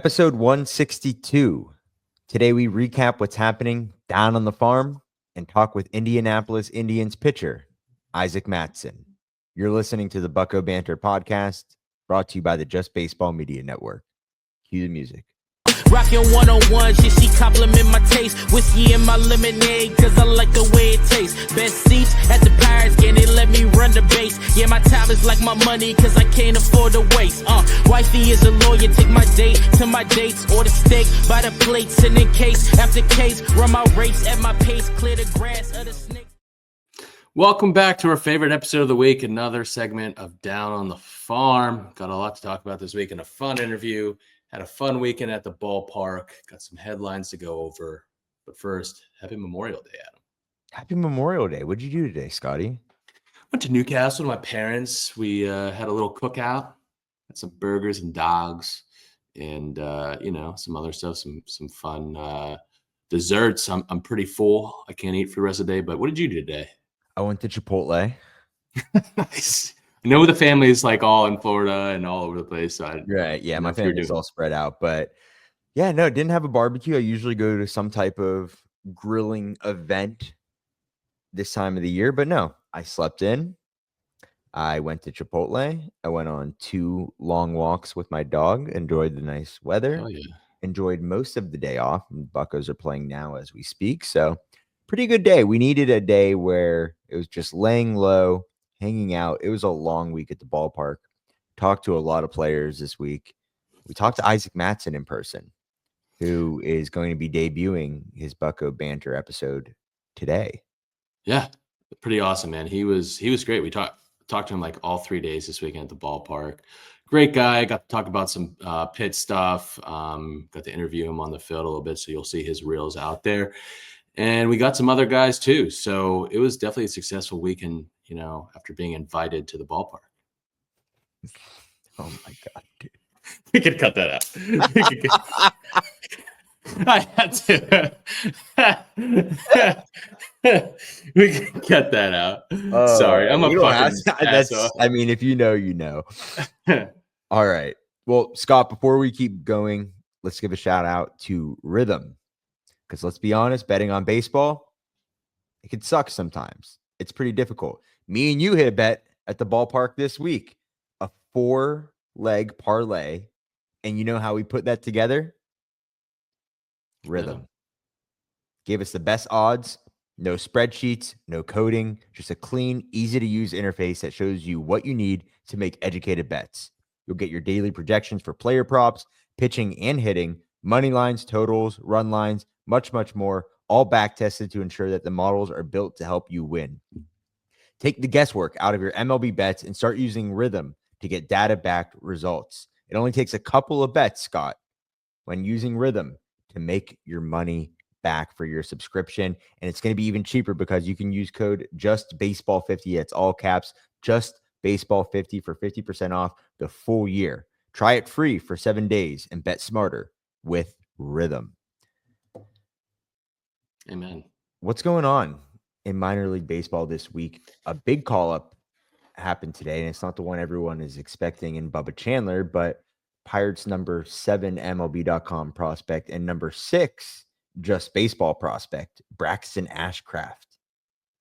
Episode 162. Today we recap what's happening down on the farm and talk with Indianapolis Indians pitcher Isaac Mattson. You're listening to the Bucko Banter podcast, brought to you by the Just Baseball Media Network. Cue the music. Rockin' 101, she compliment my taste. Whiskey in my lemonade, cause I like the way it tastes. Best seats at the Pirates game, they let me run the base. Yeah, my time is like my money, cause I can't afford to waste. Wifey is a lawyer, take my date to my dates. Order steak by the plates, and in case after case, run my race at my pace, clear the grass of the snake. Welcome back to our favorite episode of the week, another segment of Down on the Farm. Got a lot to talk about this week and a fun interview. Had a fun weekend at the ballpark. Got some headlines to go over. But first, happy Memorial Day, Adam. Happy Memorial Day. What'd you do today, Scotty? Went to Newcastle with my parents. We had a little cookout. Had some burgers and dogs and, some other stuff, some fun desserts. I'm pretty full. I can't eat for the rest of the day. But what did you do today? I went to Chipotle. Nice. I know the family is like all in Florida and all over the place. So Right. Yeah, my family's all spread out. But yeah, no, didn't have a barbecue. I usually go to some type of grilling event this time of the year. But no, I slept in. I went to Chipotle. I went on 2 long walks with my dog. Enjoyed the nice weather. Oh, yeah. Enjoyed most of the day off. And Buccos are playing now as we speak. So pretty good day. We needed a day where it was just laying low, hanging out. It was a long week at the ballpark. Talked to a lot of players this week. We talked to Isaac Mattson in person, who is going to be debuting his Bucko Banter episode today. Yeah, pretty awesome, man. He was great. We talked to him like all 3 days this weekend at the ballpark. Great guy. Got to talk about some pit stuff. Got to interview him on the field a little bit, so you'll see his reels out there. And we got some other guys too. So it was definitely a successful weekend, after being invited to the ballpark. Oh my God, dude. We could cut that out. I had to. We can cut that out. Sorry, I'm a fucking asshole. I mean, if you know, you know. All right. Well, Scott, before we keep going, let's give a shout out to Rhythm. Because let's be honest, betting on baseball, it can suck sometimes. It's pretty difficult. Me and you hit a bet at the ballpark this week, a 4-leg parlay. And you know how we put that together? Rhythm. Gave us the best odds, no spreadsheets, no coding, just a clean, easy-to-use interface that shows you what you need to make educated bets. You'll get your daily projections for player props, pitching and hitting, money lines, totals, run lines, much, much more, all back-tested to ensure that the models are built to help you win. Take the guesswork out of your MLB bets and start using Rhythm to get data-backed results. It only takes a couple of bets, Scott, when using Rhythm to make your money back for your subscription. And it's going to be even cheaper because you can use code JUSTBASEBALL50. It's all caps, JUSTBASEBALL50 for 50% off the full year. Try it free for 7 days and bet smarter with Rhythm. Amen. What's going on in minor league baseball this week? A big call-up happened today, and it's not the one everyone is expecting in Bubba Chandler, but Pirates number 7 MLB.com prospect and number 6 Just Baseball prospect, Braxton Ashcraft,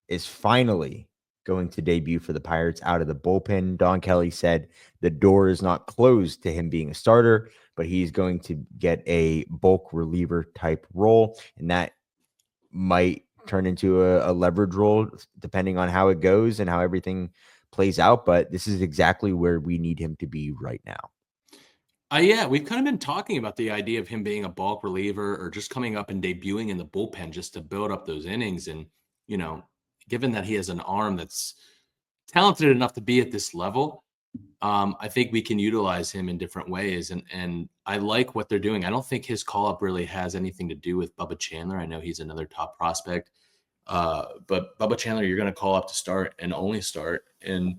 is finally going to debut for the Pirates out of the bullpen. Don Kelly said the door is not closed to him being a starter, but he's going to get a bulk reliever type role, and that might turn into a leverage role depending on how it goes and how everything plays out. But this is exactly where we need him to be right now. Yeah, we've kind of been talking about the idea of him being a bulk reliever or just coming up and debuting in the bullpen just to build up those innings. And, given that he has an arm that's talented enough to be at this level, I think we can utilize him in different ways. And I like what they're doing. I don't think his call-up really has anything to do with Bubba Chandler. I know he's another top prospect. But Bubba Chandler, you're going to call up to start and only start. And,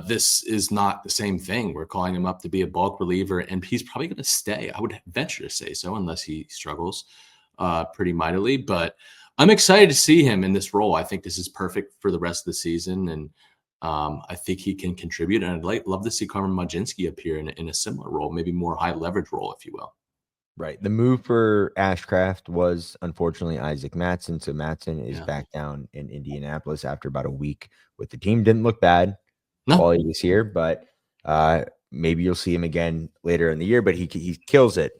this is not the same thing. We're calling him up to be a bulk reliever, and he's probably going to stay. I would venture to say so, unless he struggles pretty mightily. But I'm excited to see him in this role. I think this is perfect for the rest of the season. And I think he can contribute, and love to see Carmen Mlodzinski appear in a similar role, maybe more high leverage role, if you will. Right. The move for Ashcraft was unfortunately Isaac Mattson. So Mattson is Yeah. back down in Indianapolis after about a week with the team. Didn't look bad No. while he was here, but maybe you'll see him again later in the year. But he kills it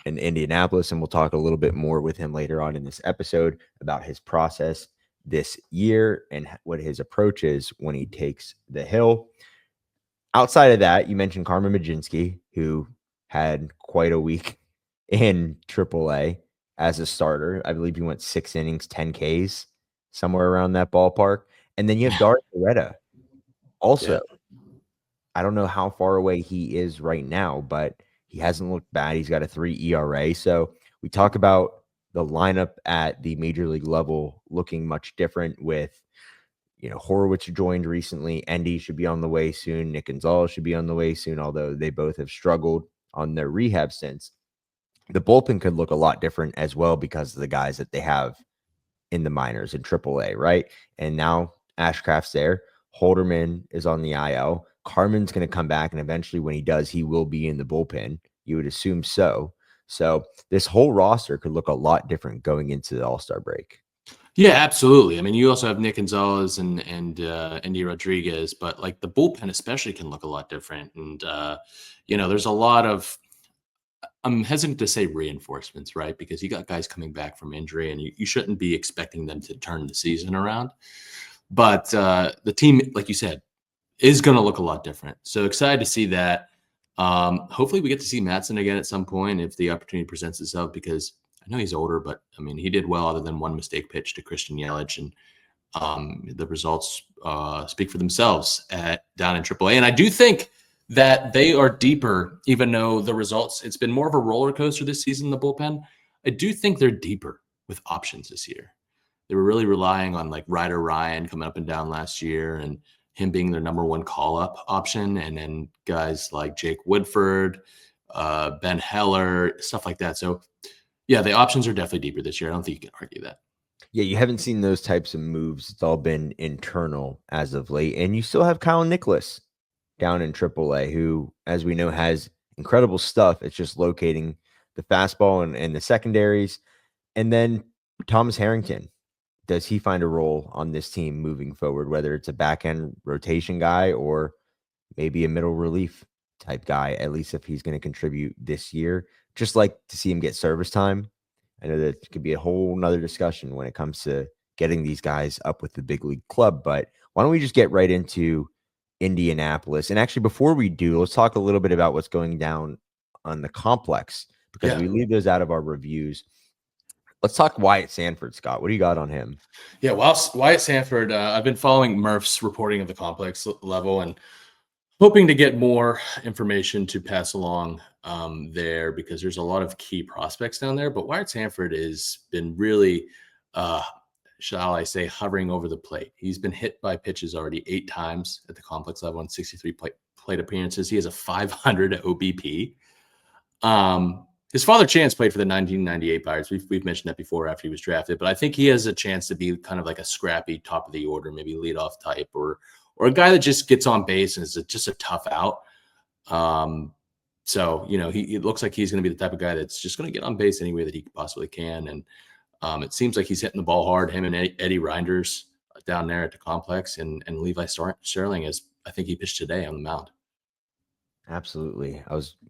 in Indianapolis, and we'll talk a little bit more with him later on in this episode about his process this year and what his approach is when he takes the hill. Outside of that, you mentioned Carmen Mlodzinski, who had quite a week in AAA as a starter. I believe he went 6 innings, 10 Ks, somewhere around that ballpark. And then you have Darius Loretta. Also, Yeah. I don't know how far away he is right now, but he hasn't looked bad. He's got a 3 ERA. So we talk about the lineup at the major league level looking much different with, Horowitz joined recently. Endy should be on the way soon. Nick Gonzalez should be on the way soon, although they both have struggled on their rehab stints. The bullpen could look a lot different as well because of the guys that they have in the minors in AAA, right? And now Ashcraft's there. Holderman is on the IL. Carmen's going to come back, and eventually when he does, he will be in the bullpen. You would assume so. So this whole roster could look a lot different going into the All-Star break. Yeah, absolutely. I mean, you also have Nick Gonzalez and Andy Rodriguez, but like the bullpen especially can look a lot different. And there's a lot of, I'm hesitant to say reinforcements, right? Because you got guys coming back from injury, and you shouldn't be expecting them to turn the season around. But the team, like you said, is going to look a lot different. So excited to see that. Hopefully we get to see Mattson again at some point if the opportunity presents itself, because I know he's older, but I mean, he did well other than one mistake pitch to Christian Yelich, and the results speak for themselves down in AAA. And I do think that they are deeper, even though the results, it's been more of a roller coaster this season, the bullpen. I do think they're deeper with options this year. They were really relying on like Ryder Ryan coming up and down last year and him being their number one call-up option. And then guys like Jake Woodford, Ben Heller, stuff like that. So yeah, the options are definitely deeper this year. I don't think you can argue that. Yeah, you haven't seen those types of moves. It's all been internal as of late. And you still have Kyle Nicholas down in AAA, who, as we know, has incredible stuff. It's just locating the fastball and the secondaries. And then Thomas Harrington. Does he find a role on this team moving forward, whether it's a back end rotation guy or maybe a middle relief type guy, at least if he's going to contribute this year? Just like to see him get service time. I know that it could be a whole nother discussion when it comes to getting these guys up with the big league club, but why don't we just get right into Indianapolis? And actually, before we do, let's talk a little bit about what's going down on the complex, because we leave those out of our reviews. Let's talk Wyatt Sanford, Scott. What do you got on him? Yeah, Wyatt Sanford, I've been following Murph's reporting of the complex level and hoping to get more information to pass along there, because there's a lot of key prospects down there. But Wyatt Sanford has been really, shall I say, hovering over the plate. He's been hit by pitches already 8 times at the complex level in 63 plate appearances. He has a 500 OBP. His father Chance played for the 1998 Pirates. We've mentioned that before after he was drafted, but I think he has a chance to be kind of like a scrappy top of the order, maybe leadoff type, or a guy that just gets on base and is just a tough out. So, it looks like he's going to be the type of guy that's just going to get on base any way that he possibly can. And it seems like he's hitting the ball hard. Him and Eddie Reinders down there at the complex, and Levi Sterling, as I think he pitched today on the mound. Absolutely.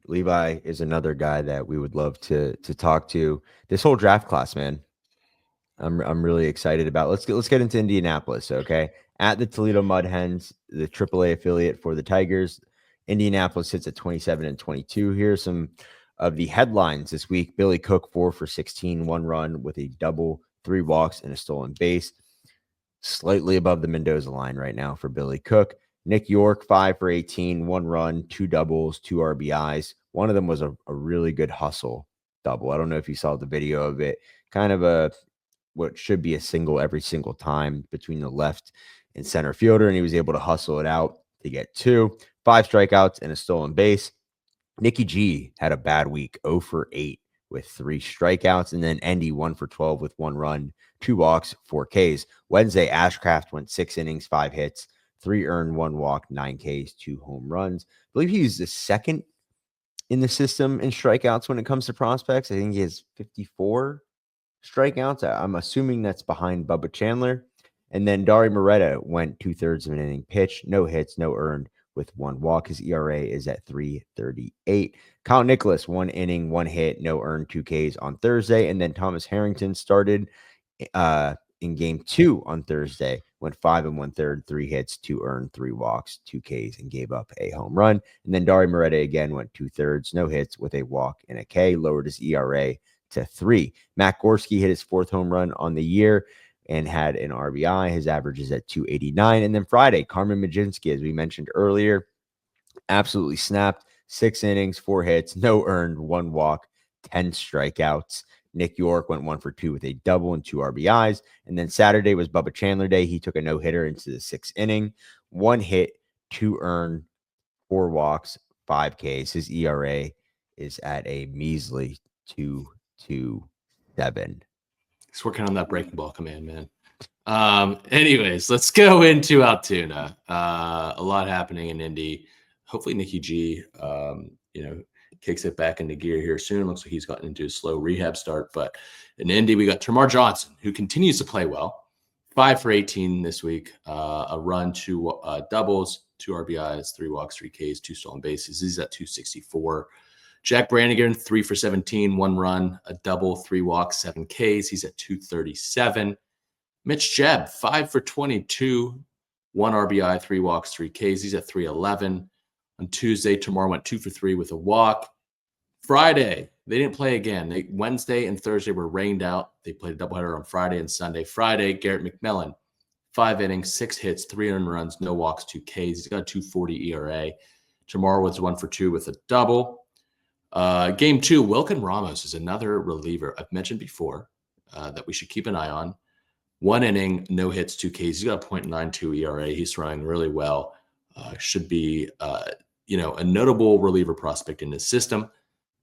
Levi is another guy that we would love to talk to. This whole draft class, man, I'm really excited about. Let's get into Indianapolis, okay? At the Toledo Mud Hens, the AAA affiliate for the Tigers. Indianapolis sits at 27-22. Here's some of the headlines this week. Billy Cook 4 for 16, 1 run with a double, 3 walks, and a stolen base. Slightly above the Mendoza line right now for Billy Cook. Nick York, 5 for 18, 1 run, 2 doubles, 2 RBIs. One of them was a really good hustle double. I don't know if you saw the video of it. Kind of what should be a single every single time between the left and center fielder, and he was able to hustle it out to get 2. 5 strikeouts and a stolen base. Nicky G had a bad week, 0 for 8 with 3 strikeouts, and then Endy 1 for 12 with 1 run, 2 walks, 4 Ks. Wednesday, Ashcraft went 6 innings, 5 hits, 3 earned, 1 walk, 9 Ks, 2 home runs. I believe he's the second in the system in strikeouts when it comes to prospects. I think he has 54 strikeouts. I'm assuming that's behind Bubba Chandler. And then Dari Moreta went 2/3 of an inning pitch, no hits, no earned, with 1 walk. His ERA is at 3.38. Kyle Nicholas, 1 inning, 1 hit, no earned, 2 Ks on Thursday. And then Thomas Harrington started in game 2 on Thursday, went 5 1/3, 3 hits, 2 earned, 3 walks, 2 Ks, and gave up a home run. And then Dari Moreta again went 2/3, no hits, with a walk and a K, lowered his ERA to 3. Matt Gorski hit his 4th home run on the year and had an RBI. His average is at 289. And then Friday, Carmen Majinski, as we mentioned earlier, absolutely snapped. 6 innings, 4 hits, no earned, 1 walk, 10 strikeouts. Nick York went 1 for 2 with a double and 2 RBIs. And then Saturday was Bubba Chandler Day. He took a no-hitter into the 6th inning, 1 hit, 2 earned, 4 walks, 5 Ks. His ERA is at a measly 2.27. He's working on that breaking ball command, man. Anyways, let's go into Altoona. A lot happening in Indy. Hopefully Nicky G, kicks it back into gear here soon. Looks like he's gotten into a slow rehab start. But in Indy, we got Termarr Johnson, who continues to play well. 5 for 18 this week. A run, 2 doubles, 2 RBIs, 3 walks, 3 Ks, 2 stolen bases. He's at 264. Jack Brannigan, 3 for 17, 1 run, a double, 3 walks, 7 Ks. He's at 237. Mitch Jebb, 5 for 22, 1 RBI, 3 walks, 3 Ks. He's at 311. On Tuesday, Termarr went 2 for 3 with a walk. Friday, they didn't play again. Wednesday and Thursday were rained out. They played a doubleheader on Friday and Sunday. Friday, Garrett McMillan, 5 innings, 6 hits, 3 earned runs, no walks, 2 Ks. He's got a 240 ERA. Termarr was 1 for 2 with a double. Game 2, Wilkin Ramos is another reliever I've mentioned before that we should keep an eye on. 1 inning, no hits, 2 Ks. He's got a .92 ERA. He's throwing really well. Should be, a notable reliever prospect in his system.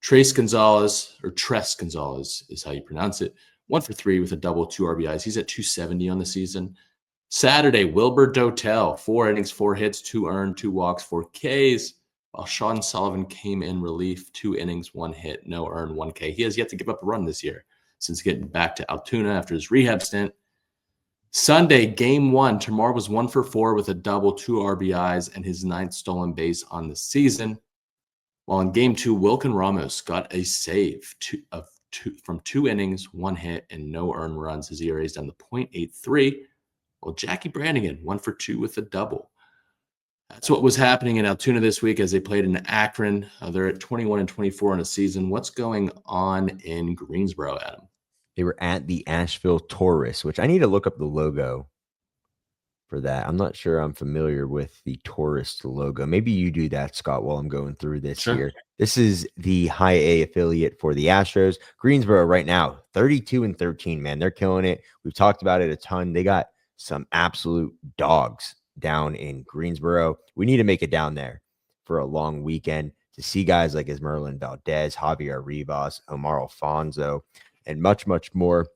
Tres Gonzalez is how you pronounce it. 1 for 3 with a double, 2 RBIs. He's at 270 on the season. Saturday, Wilbur Dotel, 4 innings, 4 hits, 2 earned, 2 walks, 4 Ks. While Sean Sullivan came in relief, 2 innings, 1 hit, no earned, 1 K. He has yet to give up a run this year since getting back to Altoona after his rehab stint. Sunday, game 1, Termarr was 1 for 4 with a double, 2 RBIs, and his 9th stolen base on the season. While in game 2, Wilkin Ramos got a save from 2 innings, 1 hit, and no earned runs. His ERA is down to .83. While Jackie Brannigan, 1 for 2 with a double. That's what was happening in Altoona this week as they played in Akron. They're at 21 and 24 in a season. What's going on in Greensboro, Adam? They were at the Asheville Taurus, which I need to look up the logo for that. I'm not sure I'm familiar with the Taurus logo. Maybe you do that, Scott, while I'm going through this here. This is the high A affiliate for the Astros. Greensboro right now, 32 and 13, man. They're killing it. We've talked about it a ton. They got some absolute dogs down in Greensboro. We need to make it down there for a long weekend to see guys like Esmerlin Valdez, Javier Rivas, Omar Alfonso, and much, much more.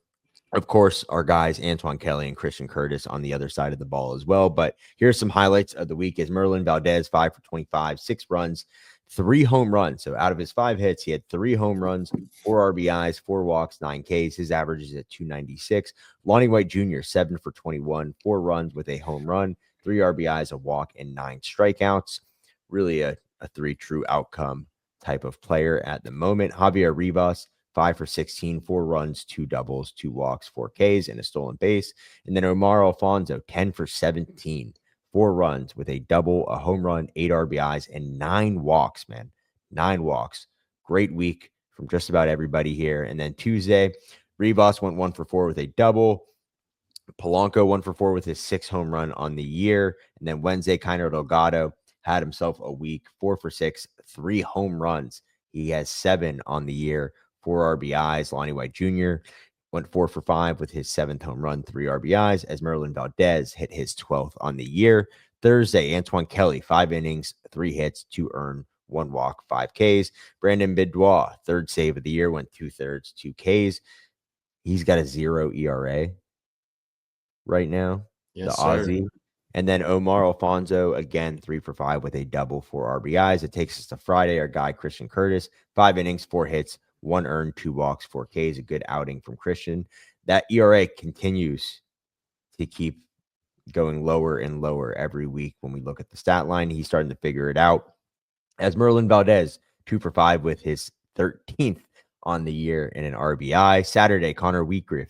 Of course, our guys, Antoine Kelly and Christian Curtis on the other side of the ball as well. But here's some highlights of the week. Esmerlin Valdez, 5 for 25, 6 runs, 3 home runs. So out of his 5 hits, he had 3 home runs, 4 RBIs, 4 walks, 9 Ks. His average is at 296. Lonnie White Jr., 7 for 21, 4 runs with a home run, 3 RBIs, a walk, and 9 strikeouts. Really a 3 true outcome type of player at the moment. Javier Rivas, 5 for 16, 4 runs, 2 doubles, 2 walks, 4 Ks, and a stolen base. And then Omar Alfonso, 10 for 17, 4 runs with a double, a home run, 8 RBIs, and 9 walks, man. 9 walks. Great week from just about everybody here. And then Tuesday, Rivas went 1 for 4 with a double. Polanco 1 for 4 with his 6th home run on the year. And then Wednesday, Kiner Delgado had himself a week, 4 for 6, 3 home runs. He has 7 on the year, 4 RBIs. Lonnie White Jr. went 4 for 5 with his 7th home run, 3 RBIs, as Merlin Valdez hit his 12th on the year. Thursday, Antoine Kelly, 5 innings, 3 hits, 2 earned, 1 walk, 5 Ks. Brandon Bidois, 3rd save of the year, went 2/3, 2 Ks. He's got a 0 ERA right now. Yes, the Aussie. sir. And then Omar Alfonso, again, 3 for 5 with a double, 4 RBIs. It takes us to Friday. Our guy, Christian Curtis, 5 innings, 4 hits, 1 earned, 2 walks, 4 Ks. A good outing from Christian. That ERA continues to keep going lower and lower every week. When we look at the stat line, he's starting to figure it out. As Merlin Valdez, 2 for 5 with his 13th on the year in an RBI. Saturday, Connor Wheatgriff,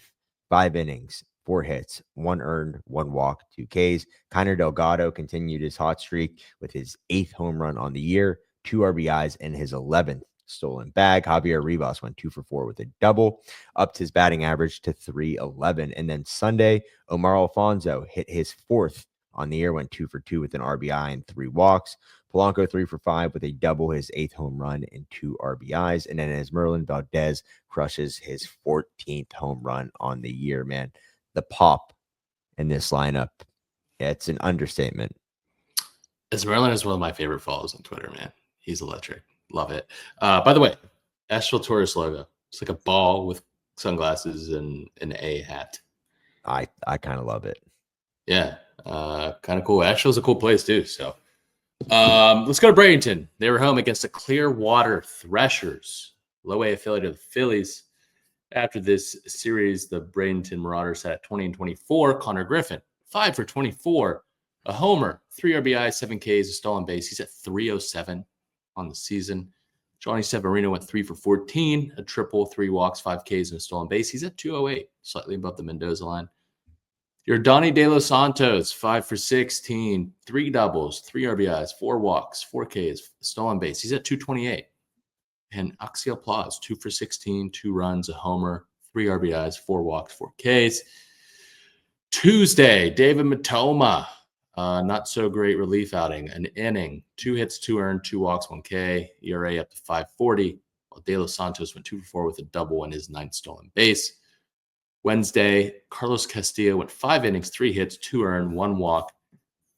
5 innings, 4 hits, 1 earned, 1 walk, 2 Ks. Kiner Delgado continued his hot streak with his 8th home run on the year, 2 RBIs, and his 11th stolen bag. Javier Rivas went 2 for 4 with a double, upped his batting average to 311. And then Sunday, Omar Alfonso hit his 4th on the year, went 2 for 2 with an RBI and 3 walks. Polanco 3 for 5 with a double, his 8th home run and 2 RBIs. And then as Merlin Valdez crushes his 14th home run on the year, man, the pop in this lineup, it's an understatement. Merlin is one of my favorite follows on Twitter, man. He's electric. Love it. By the way, Asheville Tourist logo. It's like a ball with sunglasses and an A hat. I kind of love it. Yeah. Kind of cool. Asheville's a cool place too. So let's go to Bradenton. They were home against the Clearwater Threshers, low A affiliate of the Phillies. After this series, the Bradenton Marauders had 20 and 24. Connor Griffin, 5 for 24, a homer, 3 RBI, 7 Ks, a stolen base. He's at 307 on the season. Johnny Severino went 3 for 14, a triple, 3 walks, 5 Ks, and a stolen base. He's at 208, slightly above the Mendoza line. Your Donnie De Los Santos, 5 for 16, 3 doubles, 3 RBIs, 4 walks, 4 Ks, stolen base. He's at 228. And Axiel Plaus, 2 for 16, 2 runs, a homer, 3 RBIs, 4 walks, 4 Ks. Tuesday, David Matoma, not so great relief outing, an inning, 2 hits, 2 earned, 2 walks, 1 K, ERA up to 5.40. While De Los Santos went 2 for 4 with a double and his 9th stolen base. Wednesday, Carlos Castillo went 5 innings, 3 hits, 2 earned, 1 walk,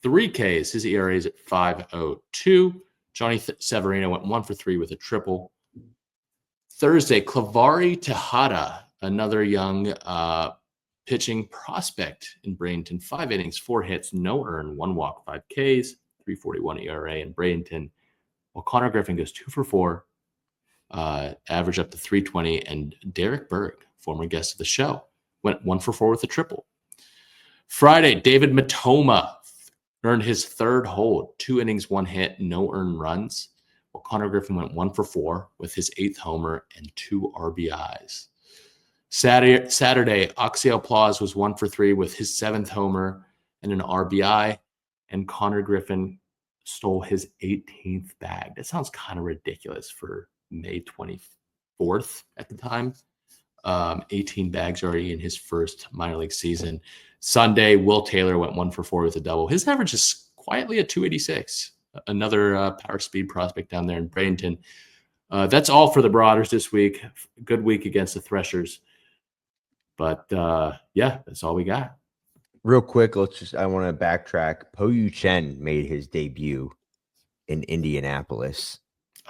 3 Ks. His ERA is at 5.02. Johnny Severino went 1 for 3 with a triple. Thursday, Clavari Tejada, another young pitching prospect in Bradenton. 5 innings, 4 hits, no earned, 1 walk, 5 Ks, 3.41 ERA in Bradenton. While Connor Griffin goes 2 for 4, average up to 320. And Derek Berg, former guest of the show, went 1 for 4 with a triple. Friday, David Matoma earned his 3rd hold, 2 innings, 1 hit, no earned runs. While Connor Griffin went 1 for 4 with his 8th homer and 2 RBIs. Saturday, Axiel Plaus was 1 for 3 with his 7th homer and an RBI. And Connor Griffin stole his 18th bag. That sounds kind of ridiculous for May 24th at the time. 18 bags already in his first minor league season. Sunday, Will Taylor went 1 for 4 with a double. His average is quietly at 286. Another power speed prospect down there in Bradenton. That's all for the Marauders this week. Good week against the Threshers. But yeah, that's all we got. Real quick, I want to backtrack. Po Yu Chen made his debut in Indianapolis.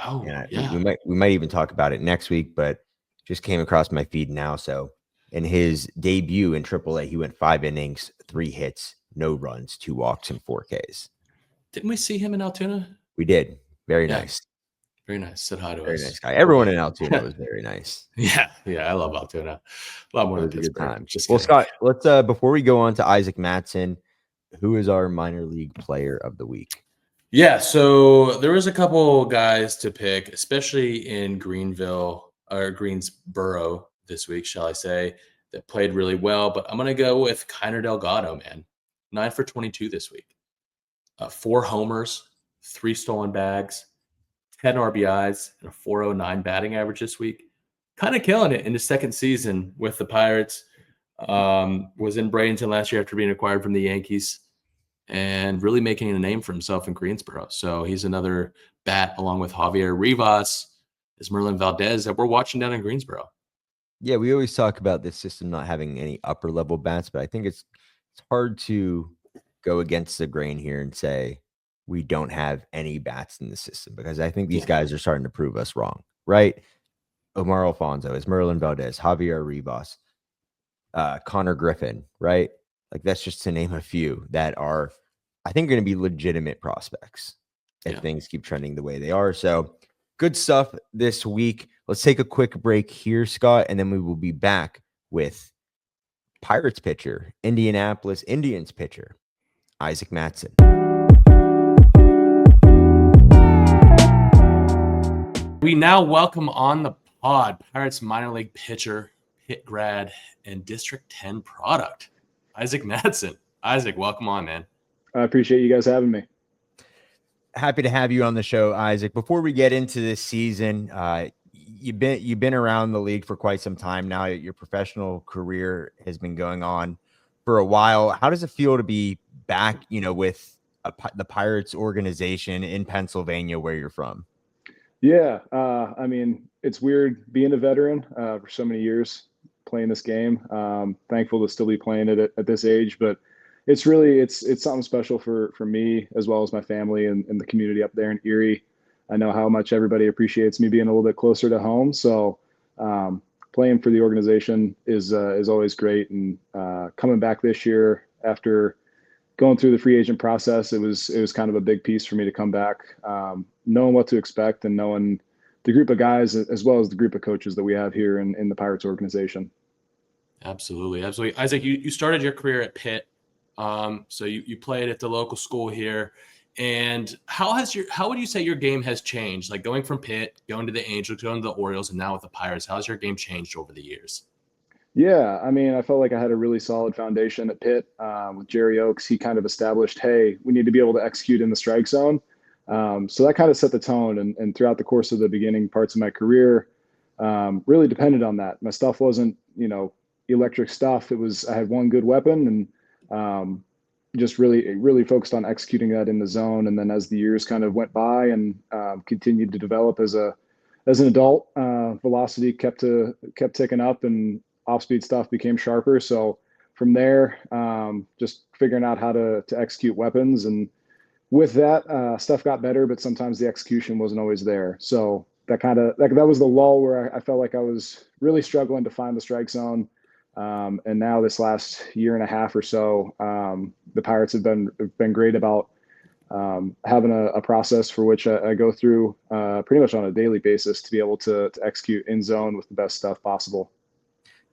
Oh, and yeah. we might even talk about it next week, but just came across my feed now. So in his debut in AAA, he went 5 innings, 3 hits, no runs, 2 walks, and 4 Ks. Didn't we see him in Altoona? We did. Very nice. Very nice. Said hi to us. Very nice guy. Everyone in Altoona was very nice. Yeah, I love Altoona. A lot more than Pittsburgh. Pittsburgh. Just well, kidding. Scott, let's before we go on to Isaac Mattson, who is our minor league player of the week? Yeah, so there was a couple guys to pick, especially in Greensboro this week, shall I say, that played really well. But I'm going to go with Kiner Delgado, man. 9 for 22 this week. 4 homers, 3 stolen bags, 10 RBIs, and a 409 batting average this week. Kind of killing it in his second season with the Pirates. Was in Bradenton last year after being acquired from the Yankees and really making a name for himself in Greensboro. So he's another bat along with Javier Rivas, is Merlin Valdez that we're watching down in Greensboro. Yeah, we always talk about this system not having any upper level bats, but I think it's hard to go against the grain here and say we don't have any bats in the system, because I think these guys are starting to prove us wrong, right? Omar Alfonso, is Merlin Valdez, Javier Rivas, Connor Griffin, right? Like, that's just to name a few that are I think, going to be legitimate prospects if Yeah. things keep trending the way they are. So good stuff this week. Let's take a quick break here, Scott, and then we will be back with Pirates pitcher, Indianapolis Indians pitcher, Isaac Mattson. We now welcome on the pod Pirates minor league pitcher, Pitt grad, and District 10 product, Isaac Mattson. Isaac, welcome on, man. I appreciate you guys having me. Happy to have you on the show, Isaac. Before we get into this season, you've been around the league for quite some time now. Your professional career has been going on for a while. How does it feel to be back, with the Pirates organization in Pennsylvania, where you're from? Yeah, I mean, it's weird being a veteran for so many years playing this game. Thankful to still be playing it at this age, but it's something special for me as well as my family and the community up there in Erie. I know how much everybody appreciates me being a little bit closer to home. So playing for the organization is always great. And coming back this year after going through the free agent process, it was kind of a big piece for me to come back, knowing what to expect and knowing the group of guys as well as the group of coaches that we have here in the Pirates organization. Absolutely. Isaac, you started your career at Pitt. So you played at the local school here. And how would you say your game has changed? Like going from Pitt, going to the Angels, going to the Orioles, and now with the Pirates, how's your game changed over the years? Yeah, I mean, I felt like I had a really solid foundation at Pitt with Jerry Oaks. He kind of established, hey, we need to be able to execute in the strike zone. So that kind of set the tone. And throughout the course of the beginning parts of my career, really depended on that. My stuff wasn't, electric stuff. I had one good weapon and just really focused on executing that in the zone. And then as the years kind of went by and continued to develop as an adult, velocity kept ticking up and off-speed stuff became sharper. So from there, just figuring out how to execute weapons. And with that, stuff got better, but sometimes the execution wasn't always there. So that was the lull where I felt like I was really struggling to find the strike zone. And now this last year and a half or so, the Pirates have been great about having a process for which I go through pretty much on a daily basis to be able to execute in zone with the best stuff possible.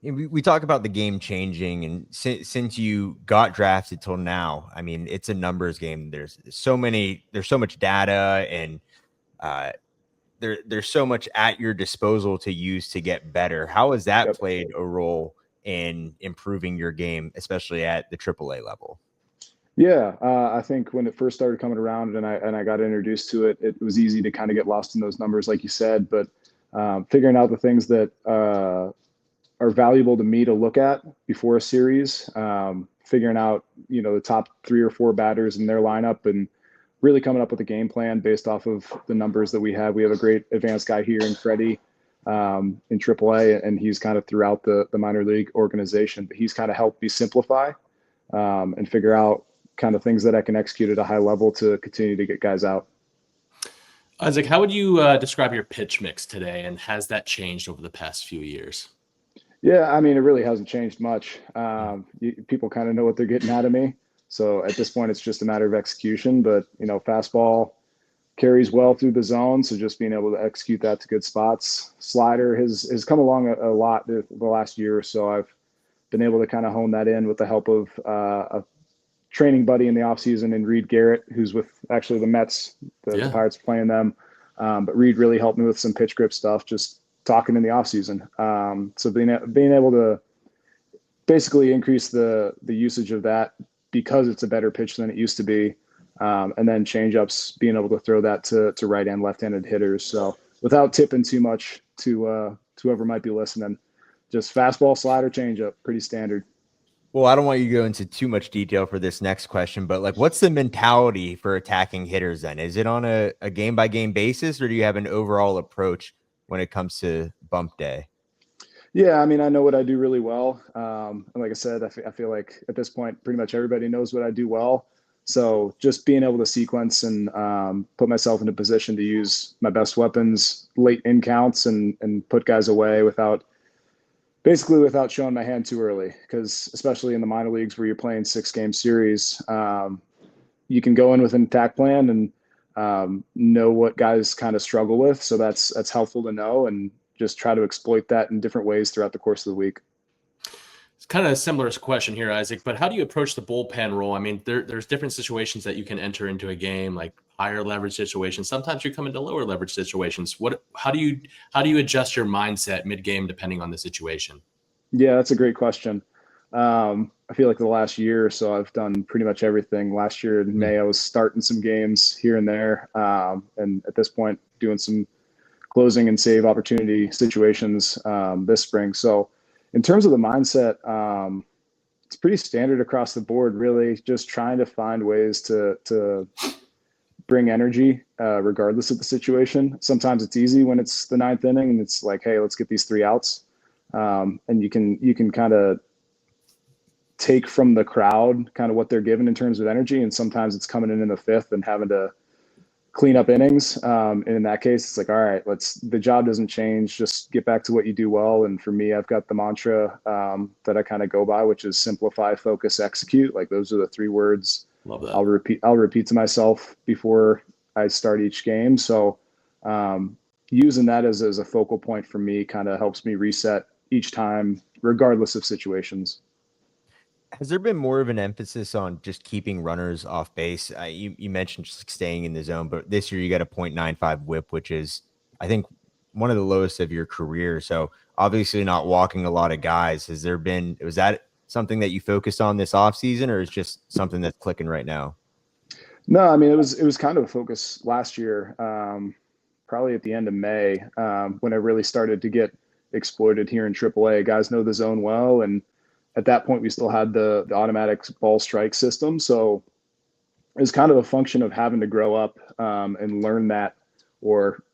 We talk about the game changing, and since you got drafted till now, I mean, it's a numbers game. There's so much data, and there's so much at your disposal to use to get better. How has that played a role in improving your game, especially at the AAA level? Yeah, I think when it first started coming around and I got introduced to it, it was easy to kind of get lost in those numbers, like you said. But figuring out the things that are valuable to me to look at before a series, figuring out, the top 3 or 4 batters in their lineup and really coming up with a game plan based off of the numbers that we have. We have a great advanced guy here in Freddie in AAA, and he's kind of throughout the minor league organization, but he's kind of helped me simplify and figure out kind of things that I can execute at a high level to continue to get guys out. Isaac, how would you describe your pitch mix today, and has that changed over the past few years? Yeah, I mean, it really hasn't changed much. People kind of know what they're getting out of me. So at this point, it's just a matter of execution. But, fastball carries well through the zone. So just being able to execute that to good spots. Slider has come along a lot the last year or so. I've been able to kind of hone that in with the help of a training buddy in the offseason and Reed Garrett, who's with actually the Mets, the Pirates playing them. But Reed really helped me with some pitch grip stuff, just talking in the offseason. So being able to basically increase the usage of that because it's a better pitch than it used to be. And then change ups, being able to throw that to right and left-handed hitters. So without tipping too much to whoever might be listening, just fastball, slider, change up, pretty standard. Well, I don't want you to go into too much detail for this next question, but what's the mentality for attacking hitters then? Is it on a game by game basis, or do you have an overall approach when it comes to bump day? Yeah, I mean, I know what I do really well. And like I said, I feel like at this point, pretty much everybody knows what I do well. So just being able to sequence and put myself in a position to use my best weapons late in counts and put guys away without showing my hand too early. Because especially in the minor leagues where you're playing 6-game series, you can go in with an attack plan and know what guys kind of struggle with. So that's helpful to know, and just try to exploit that in different ways throughout the course of the week. It's kind of a similar question here, Isaac, but how do you approach the bullpen role? I mean, there's different situations that you can enter into a game, like higher leverage situations. Sometimes you come into lower leverage situations. How do you adjust your mindset mid-game depending on the situation? Yeah, that's a great question. I feel like the last year or so, I've done pretty much everything. Last year in May, I was starting some games here and there, and at this point, doing some closing and save opportunity situations this spring. So, in terms of the mindset, it's pretty standard across the board. Really, just trying to find ways to bring energy, regardless of the situation. Sometimes it's easy when it's the ninth inning and it's like, hey, let's get these 3 outs, and you can kind of take from the crowd kind of what they're given in terms of energy. And sometimes it's coming in the fifth and having to clean up innings. And in that case, it's like, all right, the job doesn't change. Just get back to what you do well. And for me, I've got the mantra that I kind of go by, which is simplify, focus, execute. Like those are the 3 words Love that. I'll repeat to myself before I start each game. So using that as a focal point for me kind of helps me reset each time, regardless of situations. Has there been more of an emphasis on just keeping runners off base? You mentioned just staying in the zone, but this year you got a .95 whip, which is, I think, one of the lowest of your career. So obviously not walking a lot of guys. Was that something that you focused on this offseason, or is just something that's clicking right now? No, I mean, it was kind of a focus last year, probably at the end of May, when I really started to get exploited here in AAA. Guys know the zone well, and at that point, we still had the automatic ball strike system. So it was kind of a function of having to grow up and learn that, or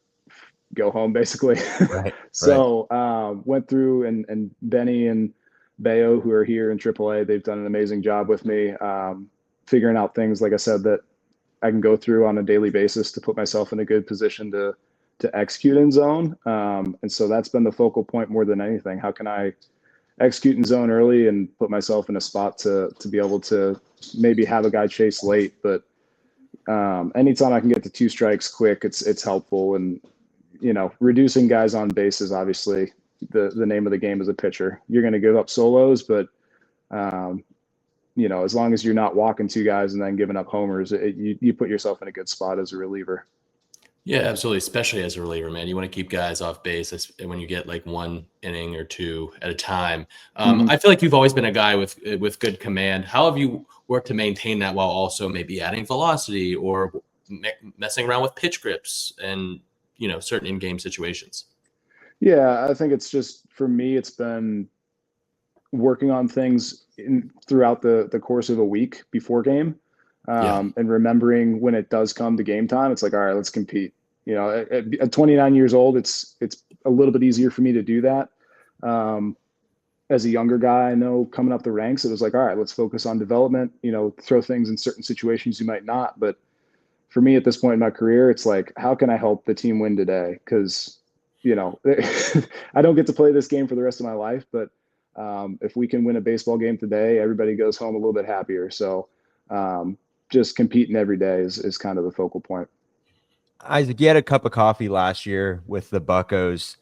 go home, basically. Right, So went through, and Benny and Bayo, who are here in AAA, they've done an amazing job with me, figuring out things, like I said, that I can go through on a daily basis to put myself in a good position to execute in zone. And so that's been the focal point more than anything. How can I execute in zone early and put myself in a spot to be able to maybe have a guy chase late, but anytime I can get to 2 strikes quick, it's helpful. And reducing guys on base is obviously the name of the game as a pitcher. You're going to give up solos, but as long as you're not walking 2 guys and then giving up homers, you put yourself in a good spot as a reliever. Yeah, absolutely. Especially as a reliever, man, you want to keep guys off base when you get like 1 inning or 2 at a time. I feel like you've always been a guy with good command. How have you worked to maintain that while also maybe adding velocity or messing around with pitch grips and certain in-game situations? Yeah, I think it's just, for me, it's been working on things throughout the course of a week before game. And remembering when it does come to game time, it's like, all right, let's compete. At 29 years old, it's a little bit easier for me to do that. As a younger guy, I know coming up the ranks, it was like, all right, let's focus on development, throw things in certain situations you might not. But for me at this point in my career, it's like, how can I help the team win today? Because, I don't get to play this game for the rest of my life, but if we can win a baseball game today, everybody goes home a little bit happier. So, just competing every day is kind of the focal point. Isaac, you had a cup of coffee last year with the Buccos,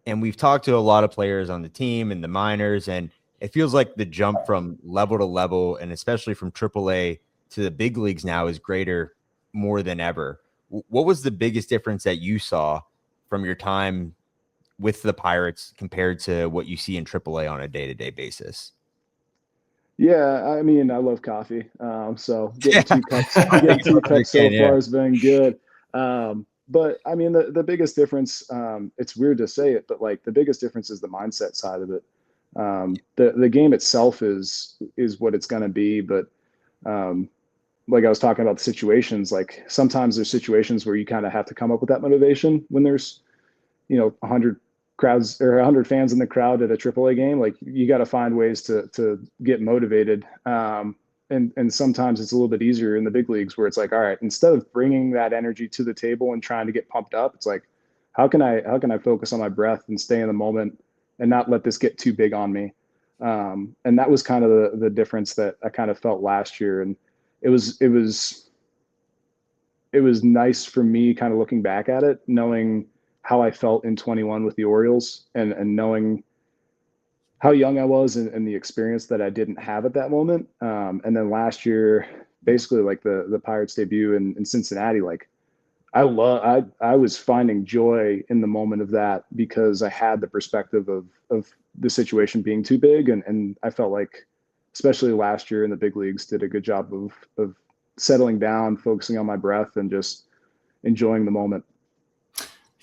and we've talked to a lot of players on the team and the minors, and it feels like the jump from level to level, and especially from AAA to the big leagues now, is greater more than ever. What was the biggest difference that you saw from your time with the Pirates compared to what you see in AAA on a day-to-day basis? Yeah, I mean, I love coffee. So getting 2 cups, so far has been good. But I mean, the biggest difference, it's weird to say it, but like the biggest difference is the mindset side of it. The game itself is what it's going to be. But like I was talking about the situations, like sometimes there's situations where you kind of have to come up with that motivation when there's, 100 crowds or 100 fans in the crowd at a AAA game. Like you got to find ways to get motivated. And sometimes it's a little bit easier in the big leagues where it's like, all right, instead of bringing that energy to the table and trying to get pumped up, it's like, how can I focus on my breath and stay in the moment and not let this get too big on me? And that was kind of the difference that I kind of felt last year. And it was it was nice for me kind of looking back at it, knowing how I felt in 21 with the Orioles and knowing how young I was and the experience that I didn't have at that moment. And then last year, basically like the Pirates debut in Cincinnati, like I was finding joy in the moment of that because I had the perspective of the situation being too big. And I felt like, especially last year in the big leagues, did a good job of settling down, focusing on my breath and just enjoying the moment.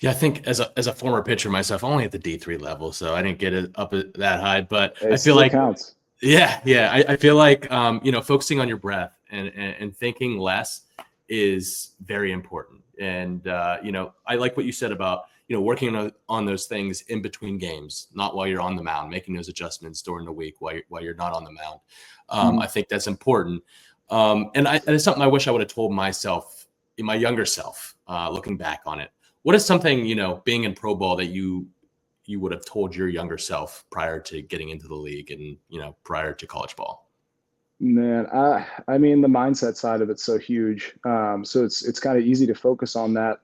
Yeah, I think as a former pitcher myself, only at the D3 level, so I didn't get it up that high. But It I feel still like, counts. yeah, I feel like focusing on your breath and thinking less is very important. And I like what you said about working on those things in between games, not while you're on the mound, making those adjustments during the week while you're not on the mound. I think that's important. And it's something I wish I would have told myself, my younger self, looking back on it. What is something, being in pro ball that you would have told your younger self prior to getting into the league and, prior to college ball? Man, I mean, the mindset side of it's so huge. So it's kind of easy to focus on that.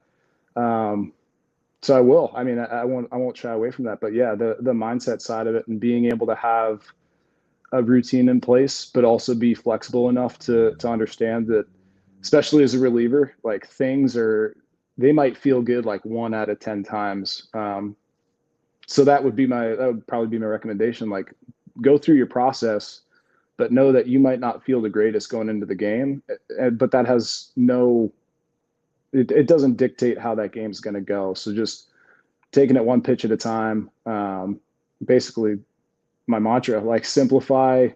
So I will. I mean, I won't shy away from that. But yeah, the mindset side of it and being able to have a routine in place, but also be flexible enough to understand that, especially as a reliever, like they might feel good like 1 out of 10 times. So that would probably be my recommendation. Like, go through your process, but know that you might not feel the greatest going into the game. But that has it doesn't dictate how that game's going to go. So just taking it one pitch at a time. Basically, my mantra, like, simplify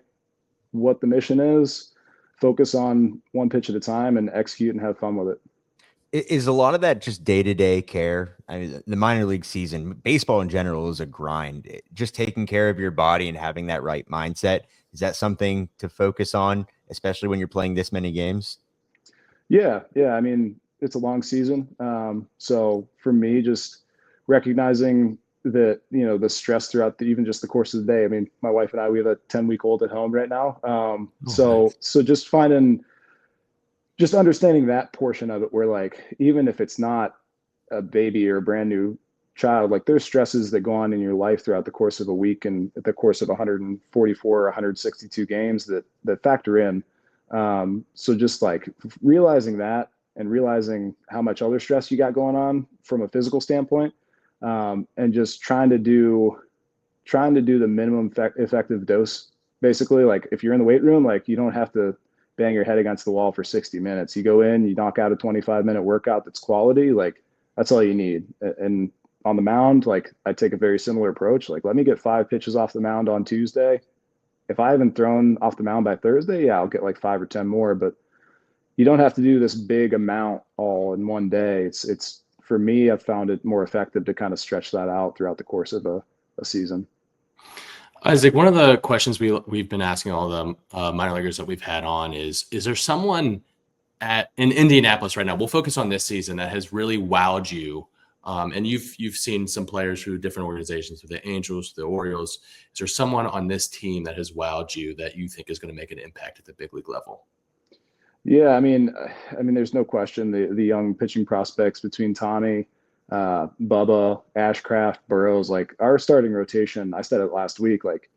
what the mission is, focus on one pitch at a time, and execute and have fun with it. Is a lot of that just day-to-day care? I mean, the minor league season, baseball in general, is a grind. Just taking care of your body and having that right mindset, is that something to focus on, especially when you're playing this many games? Yeah. I mean, it's a long season. So for me, just recognizing that, the stress throughout even just the course of the day. I mean, my wife and I, we have a 10-week-old at home right now. So just understanding that portion of it, where, like, even if it's not a baby or a brand new child, like, there's stresses that go on in your life throughout the course of a week and the course of 144 or 162 games that factor in. So just like realizing that and realizing how much other stress you got going on from a physical standpoint, and just trying to do the minimum effective dose. Basically, like, if you're in the weight room, like, you don't have to bang your head against the wall for 60 minutes. You go in, you knock out a 25-minute workout that's quality. Like, that's all you need. And on the mound, like, I take a very similar approach. Like, let me get 5 pitches off the mound on Tuesday. If I haven't thrown off the mound by Thursday, yeah, I'll get like 5 or 10 more, but you don't have to do this big amount all in one day. It's for me, I've found it more effective to kind of stretch that out throughout the course of a season. Isaac, one of the questions we've been asking all the minor leaguers that we've had on is there someone in Indianapolis right now, we'll focus on this season, that has really wowed you? And you've seen some players through different organizations, through the Angels, the Orioles. Is there someone on this team that has wowed you that you think is going to make an impact at the big league level? Yeah, I mean, there's no question the young pitching prospects between Tommy, Bubba, Ashcraft, Burrows, like, our starting rotation. I said it last week, like,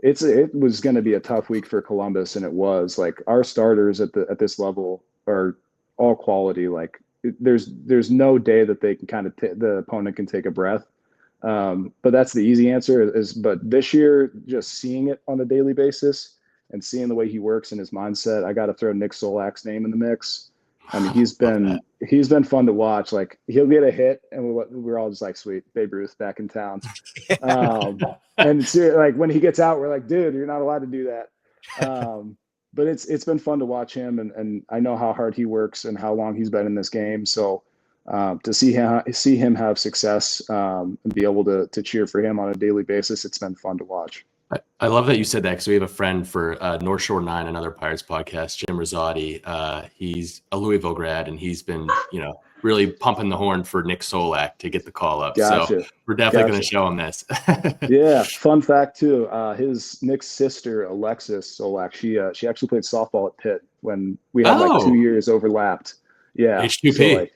it was going to be a tough week for Columbus, and it was. Like, our starters at this level are all quality. Like, there's no day that they can kind of the opponent can take a breath. But that's the easy answer but this year, just seeing it on a daily basis and seeing the way he works and his mindset, I got to throw Nick Solak's name in the mix. I mean, he's been fun to watch. Like, he'll get a hit and we're all just like, sweet, Babe Ruth back in town. And like, when he gets out, we're like, dude, you're not allowed to do that. But it's been fun to watch him, and I know how hard he works and how long he's been in this game. So to see him have success, and be able to cheer for him on a daily basis, it's been fun to watch. I love that you said that, because we have a friend for North Shore 9, another Pirates podcast, Jim Rosati. He's a Louisville grad, and he's been, really pumping the horn for Nick Solak to get the call up. Gotcha. So we're definitely going to show him this. Yeah. Fun fact too. Nick's sister, Alexis Solak, she actually played softball at Pitt when we had like 2 years overlapped. Yeah. H2P. So like,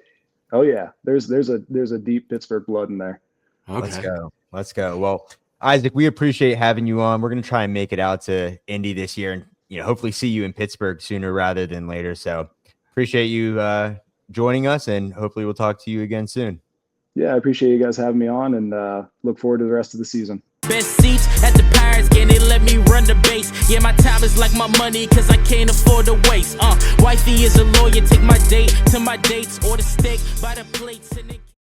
oh yeah, there's a deep Pittsburgh blood in there. Let's Okay. go. Let's go. Well, Isaac, we appreciate having you on. We're going to try and make it out to Indy this year and, hopefully see you in Pittsburgh sooner rather than later. So appreciate you joining us, and hopefully we'll talk to you again soon. Yeah, I appreciate you guys having me on, and look forward to the rest of the season. Best seats at the Pirates game, they let me run the base. Yeah, my time is like my money, cause I can't afford to waste. Wifey is a lawyer, take my date to my dates, or the steak by the plates and it